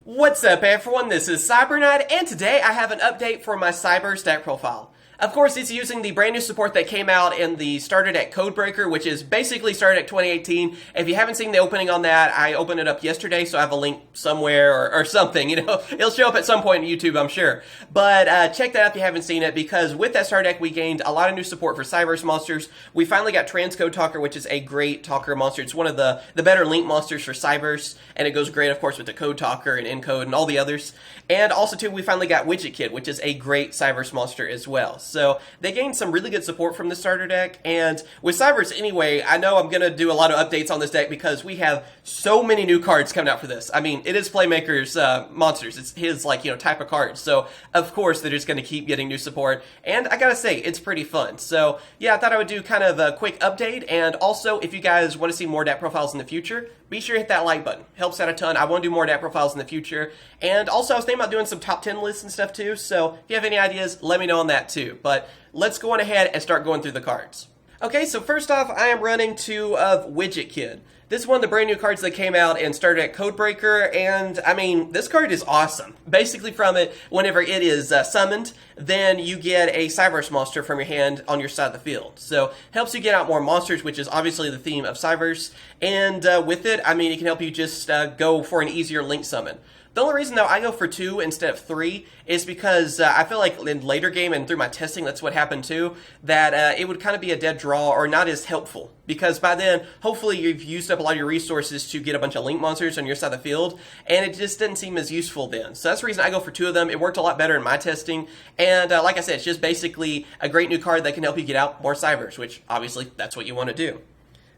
What's up everyone, this is CyberKnight, and today I have an update for my Cyberse Deck Profile. Of course, it's using the brand new support that came out in the Starter Deck Codebreaker, which is basically Starter Deck 2018. If you haven't seen the opening on that, I opened it up yesterday, so I have a link somewhere or something, It'll show up at some point on YouTube, I'm sure. But check that out if you haven't seen it, because with that Starter Deck, we gained a lot of new support for Cyberse monsters. We finally got Transcode Talker, which is a great talker monster. It's one of the better link monsters for Cyberse, and it goes great, of course, with the Code Talker and Encode and all the others. And also, too, we finally got Widget Kid, which is a great Cyberse monster as well. So they gained some really good support from the starter deck, and with Cyberse anyway, I know I'm going to do a lot of updates on this deck because we have so many new cards coming out for this. I mean, it is Playmaker's monsters. It's his, type of cards. So, of course, they're just going to keep getting new support, and I gotta say, it's pretty fun. So, yeah, I thought I would do kind of a quick update, and also, if you guys want to see more deck profiles in the future, be sure to hit that like button. Helps out a ton. I want to do more deck profiles in the future, and also, I was thinking about doing some top 10 lists and stuff too, so if you have any ideas, let me know on that too. But let's go on ahead and start going through the cards. Okay, so first off, I am running two of Widget Kid. This is one of the brand new cards that came out in Starter Deck Codebreaker, and I mean, this card is awesome. Basically from it, whenever it is summoned, then you get a Cyberse monster from your hand on your side of the field. So, helps you get out more monsters, which is obviously the theme of Cyberse, and with it, I mean, it can help you just go for an easier link summon. The only reason, though, I go for 2 instead of 3 is because I feel like in later game and through my testing, that's what happened too, that it would kind of be a dead draw or not as helpful. Because by then, hopefully you've used up a lot of your resources to get a bunch of link monsters on your side of the field, and it just didn't seem as useful then. So that's the reason I go for 2 of them. It worked a lot better in my testing, and like I said, it's just basically a great new card that can help you get out more Cyberse, which obviously that's what you want to do.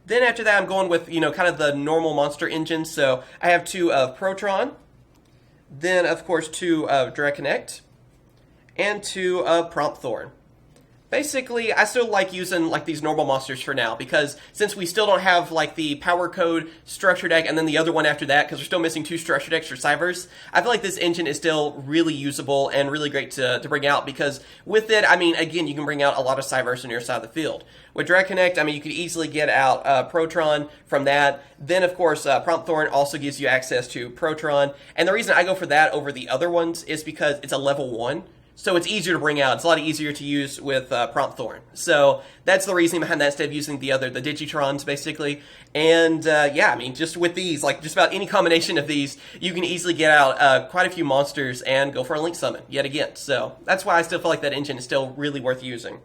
Then after that, I'm going with, kind of the normal monster engine. So I have 2 of Protron. Then, of course, 2 of Direct Connect, and 2 of Prompt Thorn. Basically, I still like using these normal monsters for now, because since we still don't have the Power Code Structure Deck and then the other one after that, because we're still missing 2 Structure Decks for Cyberse, I feel like this engine is still really usable and really great to bring out, because with it, I mean, again, you can bring out a lot of Cyberse on your side of the field. With Direct Connect, I mean, you could easily get out Protron from that. Then, of course, Prompt Thorn also gives you access to Protron. And the reason I go for that over the other ones is because it's a level 1. So it's easier to bring out. It's a lot easier to use with Prompt Thorn. So that's the reason behind that instead of using the Digitrons, basically. And yeah, I mean, just with these, just about any combination of these, you can easily get out quite a few monsters and go for a link summon yet again. So that's why I still feel like that engine is still really worth using.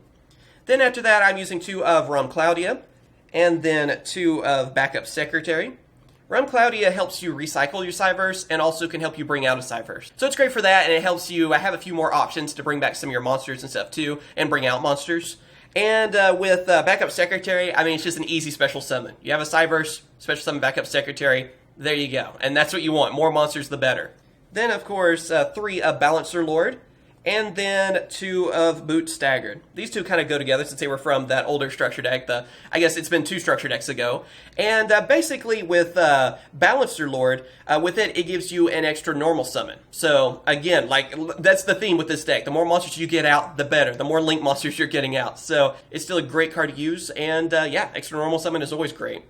Then after that, I'm using 2 of Rum Claudia, and then 2 of Backup Secretary. Rum Claudia helps you recycle your Cyberse, and also can help you bring out a Cyberse. So it's great for that, and it helps you have a few more options to bring back some of your monsters and stuff too, and bring out monsters. And with Backup Secretary, I mean, it's just an easy special summon. You have a Cyberse, special summon Backup Secretary, there you go. And that's what you want, more monsters the better. Then, of course, 3 of Balancer Lord, and then 2 of Boot Staggered. These 2 kind of go together since they were from that older structure deck. I guess it's been 2 structure decks ago. And basically with Balancer Lord, with it gives you an extra normal summon. So again, that's the theme with this deck. The more monsters you get out, the better. The more link monsters you're getting out. So it's still a great card to use. And yeah, extra normal summon is always great.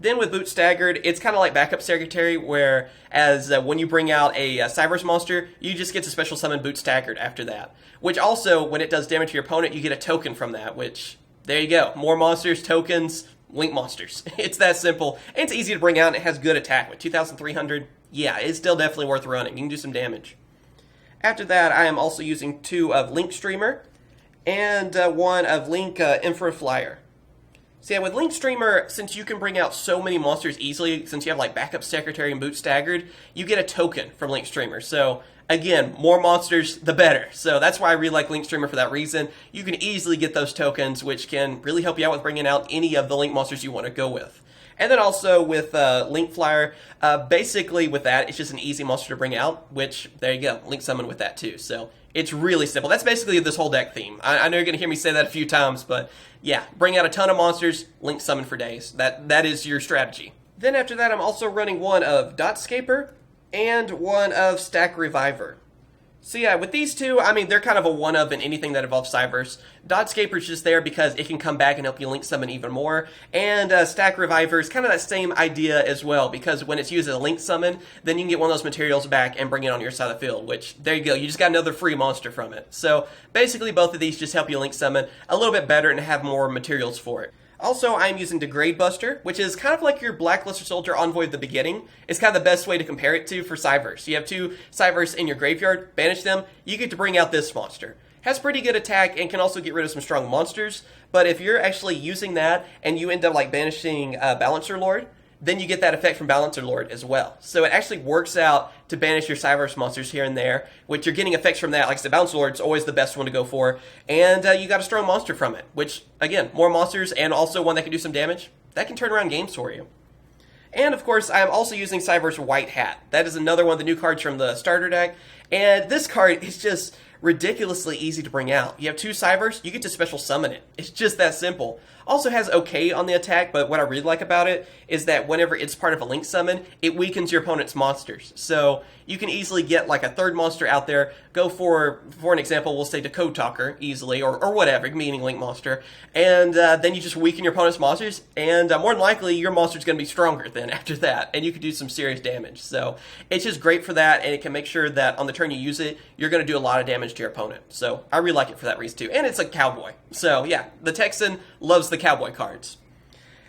Then with Boot Staggered, it's kind of like Backup Secretary, whereas when you bring out a Cyberse monster, you just get to special summon Boot Staggered after that. Which also, when it does damage to your opponent, you get a token from that, which, there you go. More monsters, tokens, link monsters. It's that simple. And it's easy to bring out, and it has good attack. With 2,300, yeah, it's still definitely worth running. You can do some damage. After that, I am also using 2 of Link Streamer, and 1 of Link Infra Flyer. So yeah, with Link Streamer, since you can bring out so many monsters easily, since you have Backup Secretary and Boot Staggered, you get a token from Link Streamer. So again, more monsters, the better. So that's why I really like Link Streamer for that reason. You can easily get those tokens, which can really help you out with bringing out any of the Link monsters you want to go with. And then also with Link Flyer, basically with that, it's just an easy monster to bring out, which, there you go, Link Summon with that too. So it's really simple. That's basically this whole deck theme. I know you're going to hear me say that a few times, but yeah, bring out a ton of monsters, Link Summon for days. That is your strategy. Then after that, I'm also running 1 of Dotscaper and 1 of Stack Reviver. So yeah, with these two, I mean, they're kind of a one-of in anything that involves Cyberse. Dodgescaper's just there because it can come back and help you link summon even more. And Stack Reviver is kind of that same idea as well, because when it's used as a link summon, then you can get one of those materials back and bring it on your side of the field, which, there you go, you just got another free monster from it. So basically both of these just help you link summon a little bit better and have more materials for it. Also, I'm using Degrade Buster, which is kind of like your Blackluster Soldier Envoy at the beginning. It's kind of the best way to compare it to for Cyberse. You have two Cyberse in your graveyard, banish them, you get to bring out this monster. Has pretty good attack and can also get rid of some strong monsters, but if you're actually using that and you end up like banishing Balancer Lord, then you get that effect from Balancer Lord as well. So it actually works out to banish your Cyberse monsters here and there, which you're getting effects from that. Like I said, Balancer Lord's always the best one to go for, and you got a strong monster from it, which, again, more monsters and also one that can do some damage. That can turn around games for you. And, of course, I'm also using Cyberse White Hat. That is another one of the new cards from the starter deck, and this card is just ridiculously easy to bring out. You have two Cyberse, you get to special summon it. It's just that simple. Also has OK on the attack, but what I really like about it is that whenever it's part of a link summon, it weakens your opponent's monsters. So you can easily get like a third monster out there, go for an example, we'll say the Code Talker easily, or whatever, meaning link monster, and then you just weaken your opponent's monsters, and more than likely your monster's going to be stronger then after that, and you can do some serious damage. So it's just great for that, and it can make sure that on the turn you use it, you're going to do a lot of damage to your opponent. So I really like it for that reason too. And it's a cowboy. So yeah, the Texan loves the cowboy cards.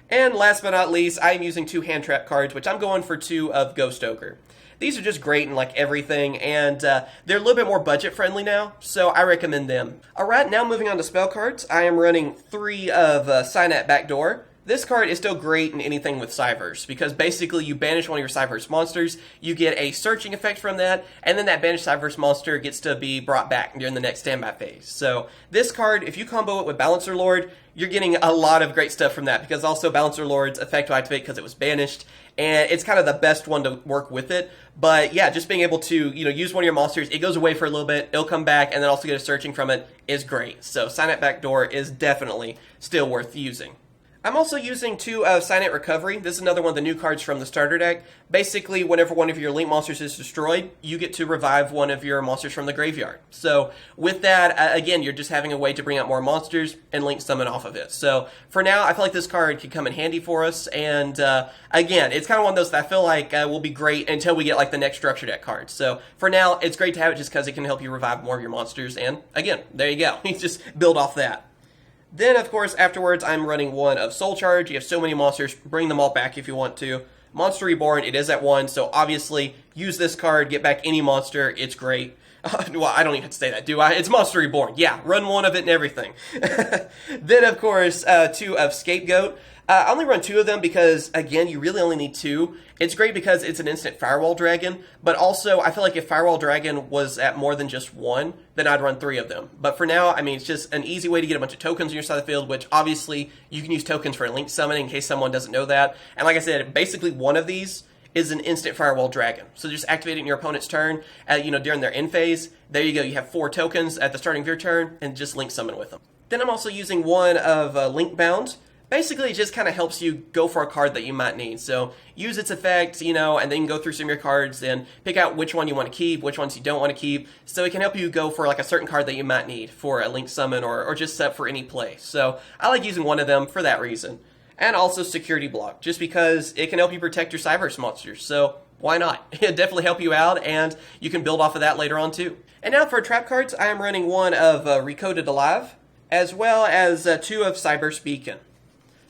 And last but not least, I'm using two hand trap cards, which I'm going for two of Ghost Ogre. These are just great in like everything, and they're a little bit more budget friendly now, so I recommend them. Alright, now moving on to spell cards, I am running three of CyberKnight Backdoor. This card is still great in anything with Cyberse, because basically you banish one of your Cyberse monsters, you get a searching effect from that, and then that banished Cyberse monster gets to be brought back during the next standby phase. So this card, if you combo it with Balancer Lord, you're getting a lot of great stuff from that, because also Balancer Lord's effect will activate because it was banished, and it's kind of the best one to work with it. But yeah, just being able to, use one of your monsters, it goes away for a little bit, it'll come back, and then also get a searching from it is great. So CyberKnight Backdoor is definitely still worth using. I'm also using two of CyberKnight Recovery. This is another one of the new cards from the starter deck. Basically, whenever one of your link monsters is destroyed, you get to revive one of your monsters from the graveyard. So with that, again, you're just having a way to bring out more monsters and link summon off of it. So for now, I feel like this card could come in handy for us. And again, it's kind of one of those that I feel like will be great until we get like the next structure deck cards. So for now, it's great to have it just because it can help you revive more of your monsters. And again, there you go. You just build off that. Then, of course, afterwards, I'm running one of Soul Charge. You have so many monsters, bring them all back if you want to. Monster Reborn, it is at 1, so obviously, use this card, get back any monster, it's great. Well, I don't even have to say that, do I? It's Monster Reborn. Yeah, run one of it and everything. Then, of course, two of Scapegoat. I only run two of them because, again, you really only need two. It's great because it's an instant Firewall Dragon, but also I feel like if Firewall Dragon was at more than just one, then I'd run three of them. But for now, I mean, it's just an easy way to get a bunch of tokens on your side of the field, which obviously you can use tokens for a link summon in case someone doesn't know that. And like I said, basically one of these is an instant Firewall Dragon. So just activate it in your opponent's turn, during their end phase. There you go, you have 4 tokens at the starting of your turn, and just link summon with them. Then I'm also using one of Link Bound. Basically, it just kind of helps you go for a card that you might need. So use its effect, and then go through some of your cards and pick out which one you want to keep, which ones you don't want to keep. So it can help you go for like a certain card that you might need for a link summon or just set for any play. So I like using one of them for that reason. And also Security Block, just because it can help you protect your Cyberse monsters. So why not? It'll definitely help you out, and you can build off of that later on too. And now for trap cards, I am running one of Recoded Alive, as well as two of Cyberse Beacon.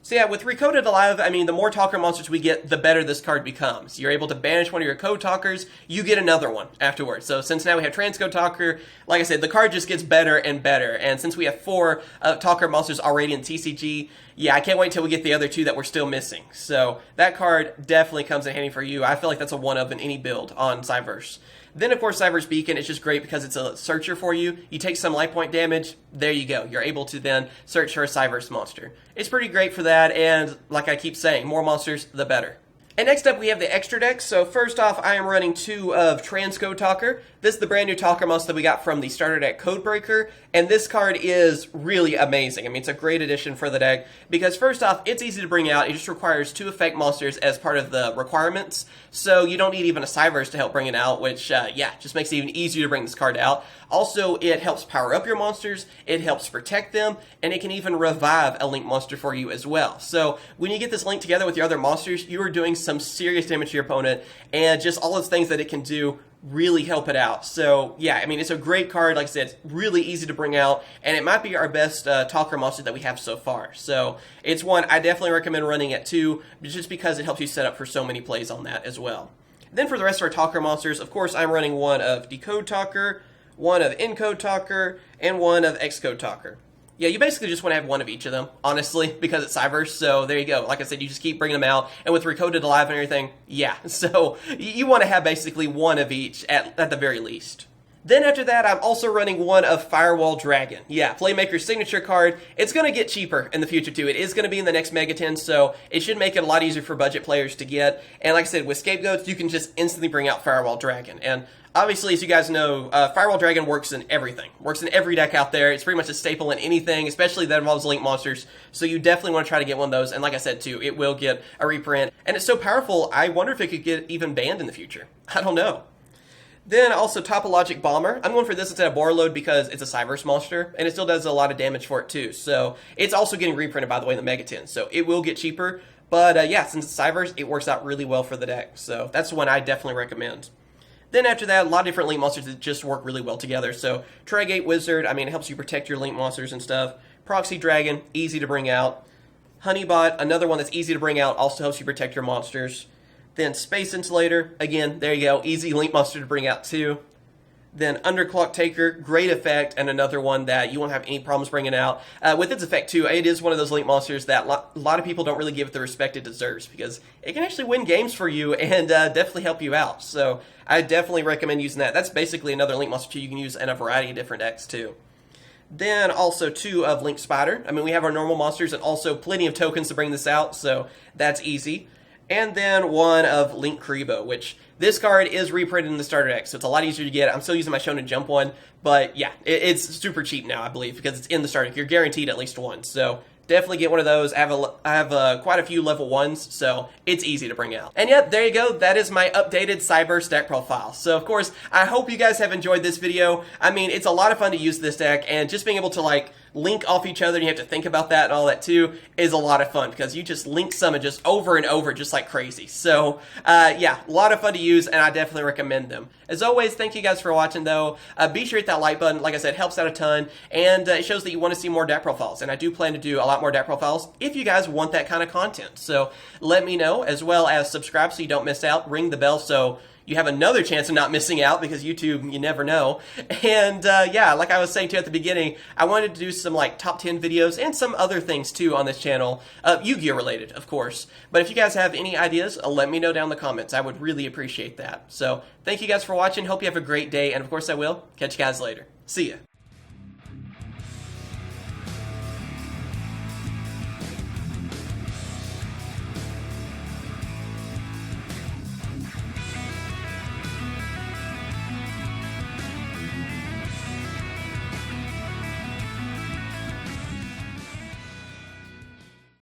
So yeah, with Recoded Alive, I mean, the more Talker monsters we get, the better this card becomes. You're able to banish one of your Code Talkers, you get another one afterwards. So since now we have Transcode Talker, like I said, the card just gets better and better. And since we have 4 Talker monsters already in TCG, yeah, I can't wait until we get the other 2 that we're still missing. So that card definitely comes in handy for you. I feel like that's a one-of in any build on Cyberse. Then, of course, Cyberse Beacon is just great because it's a searcher for you. You take some life point damage, there you go. You're able to then search for a Cyberse monster. It's pretty great for that, and like I keep saying, more monsters, the better. And next up, we have the extra deck. So first off, I am running 2 of Transcode Talker. This is the brand new Talker monster that we got from the Starter Deck Codebreaker, and this card is really amazing. I mean, it's a great addition for the deck, because first off, it's easy to bring out. It just requires 2 effect monsters as part of the requirements, so you don't need even a Cyberse to help bring it out, which, yeah, just makes it even easier to bring this card out. Also, it helps power up your monsters, it helps protect them, and it can even revive a link monster for you as well. So when you get this link together with your other monsters, you are doing some serious damage to your opponent, and just all those things that it can do really help it out. So yeah, I mean, it's a great card. Like I said, it's really easy to bring out, and it might be our best Talker monster that we have so far. So it's one I definitely recommend running at 2, just because it helps you set up for so many plays on that as well. Then for the rest of our Talker monsters, of course, I'm running 1 of Decode Talker, 1 of Encode Talker, and 1 of Xcode Talker. Yeah, you basically just want to have 1 of each of them, honestly, because it's Cyberse, so there you go. Like I said, you just keep bringing them out, and with Recoded Alive and everything, yeah, so you want to have basically 1 of each at the very least. Then after that, I'm also running 1 of Firewall Dragon. Yeah, Playmaker's signature card. It's going to get cheaper in the future, too. It is going to be in the next Mega 10, so it should make it a lot easier for budget players to get. And like I said, with Scapegoats, you can just instantly bring out Firewall Dragon. And obviously, as you guys know, Firewall Dragon works in everything. Works in every deck out there. It's pretty much a staple in anything, especially that involves Link monsters. So you definitely want to try to get 1 of those. And like I said, too, it will get a reprint. And it's so powerful, I wonder if it could get even banned in the future. I don't know. Then also Topologic Bomber. I'm going for this instead of Borreload because it's a Cyberse monster, and it still does a lot of damage for it too. So it's also getting reprinted, by the way, in the Mega 10. So it will get cheaper. But yeah, since it's Cyberse, it works out really well for the deck. So that's one I definitely recommend. Then after that, a lot of different Link monsters that just work really well together. So Tridegate Wizard, I mean, it helps you protect your Link monsters and stuff. Proxy Dragon, easy to bring out. Honeybot, another one that's easy to bring out, also helps you protect your monsters. Then Space Insulator, again, there you go, easy Link monster to bring out too. Then Underclock Taker, great effect, and another one that you won't have any problems bringing out. With its effect too, it is one of those Link monsters that a lot of people don't really give it the respect it deserves, because it can actually win games for you and definitely help you out. So I definitely recommend using that. That's basically another Link monster too you can use in a variety of different decks too. Then also 2 of Link Spider. I mean, we have our normal monsters and also plenty of tokens to bring this out, so that's easy. And then 1 of Link Kuriboh, which this card is reprinted in the starter deck, so it's a lot easier to get. I'm still using my Shonen Jump one, but yeah, it's super cheap now, I believe, because it's in the starter deck. You're guaranteed at least 1, so definitely get one of those. I have quite a few level 1s, so it's easy to bring out. And yep, there you go. That is my updated Cyberse Deck Profile. So of course, I hope you guys have enjoyed this video. I mean, it's a lot of fun to use this deck, and just being able to like link off each other, and you have to think about that and all that too, is a lot of fun, because you just link summon just over and over just like crazy. So yeah, a lot of fun to use, and I definitely recommend them. As always, thank you guys for watching though. Be sure to hit that like button. Like I said, it helps out a ton, and it shows that you want to see more deck profiles, and I do plan to do a lot more deck profiles if you guys want that kind of content. So let me know, as well as subscribe so you don't miss out, ring the bell so you have another chance of not missing out, because YouTube, you never know. And yeah, like I was saying too at the beginning, I wanted to do some like top 10 videos and some other things too on this channel, Yu-Gi-Oh related, of course. But if you guys have any ideas, let me know down in the comments. I would really appreciate that. So thank you guys for watching. Hope you have a great day, and of course I will catch you guys later. See ya.